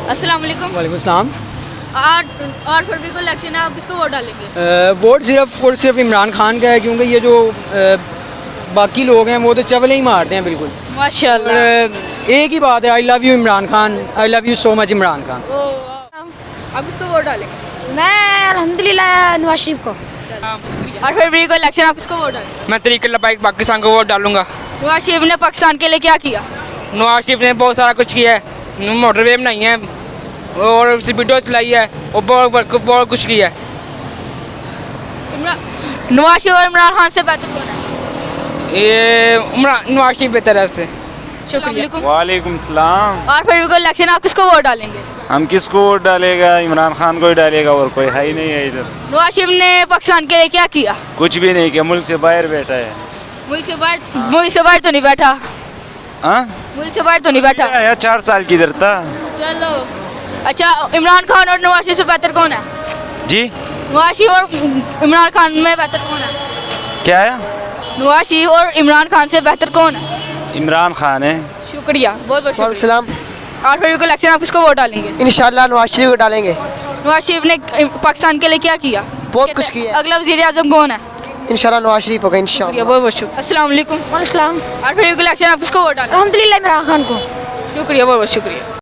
अस्सलाम वालेकुम। वालेकुम सलाम। और फरवरी को इलेक्शन है, आप किसको वोट डालेंगे? वोट सिर्फ और सिर्फ इमरान खान का है, क्योंकि ये जो बाकी लोग हैं वो तो चवले ही मारते हैं बिल्कुल। माशाल्लाह। एक ही बात है, I love you Imran Khan, I love you so much Imran Khan. आप किसको वोट डालेंगे? मैं अल्हम्दुलिल्लाह नवाज शरीफ को। और फरवरी को इलेक्शन, आप किसको वोट डालेंगे? मैं तरीके लबाइक पाकिस्तान को वोट डालूंगा। नवाज शरीफ ने पाकिस्तान के लिए क्या किया? नवाज शरीफ ने बहुत सारा कुछ किया है, मोटरवे बनाई है और स्पीडो चलाई है और बहुत कुछ किया है। नवाज शरीफ और इमरान खान से बेहतर कौन है? ये नवाज शरीफ बेहतर है उससे। शुक्रिया। वालेकुम सलाम। और फरवरी को इलेक्शन, आप किसको वोट डालेंगे? हम किसको वोट डालेगा? इमरान खान को ही डालेगा, और कोई है ही नहीं है इधर। नवाज शरीफ ने पाकिस्तान के लिए क्या किया? कुछ भी नहीं किया, मुल्क से बाहर बैठा है। मुल्क से बाहर तो नहीं बैठा। हाँ, मुल्क से बाहर तो नहीं बैठा। या 4 साल की इधर था। चलो अच्छा, इमरान खान और नवाज शरीफ से बेहतर कौन है? जी, नवाज शरीफ और इमरान खान में बेहतर कौन है? क्या है? नवाज शरीफ और इमरान खान से बेहतर कौन है? इमरान खान है। शुक्रिया, बहुत बहुत शुक्रिया। सलाम। और फरवरी को इलेक्शन, आप किसको वोट डालेंगे? इंशाल्लाह नवाज शरीफ को डालेंगे। नवाज शरीफ ने पाकिस्तान के लिए क्या किया? बहुत कुछ किया है। अगला वज़ीर आज़म कौन है? इंशाल्लाह नवाज शरीफ होगा इंशाल्लाह। शुक्रिया, बहुत बहुत शुक्रिया। अस्सलाम वालेकुम। वालेकुम सलाम। और फरवरी को इलेक्शन, आप किसको वोट डालेंगे? अल्हम्दुलिल्लाह इमरान खान को। शुक्रिया, बहुत बहुत शुक्रिया।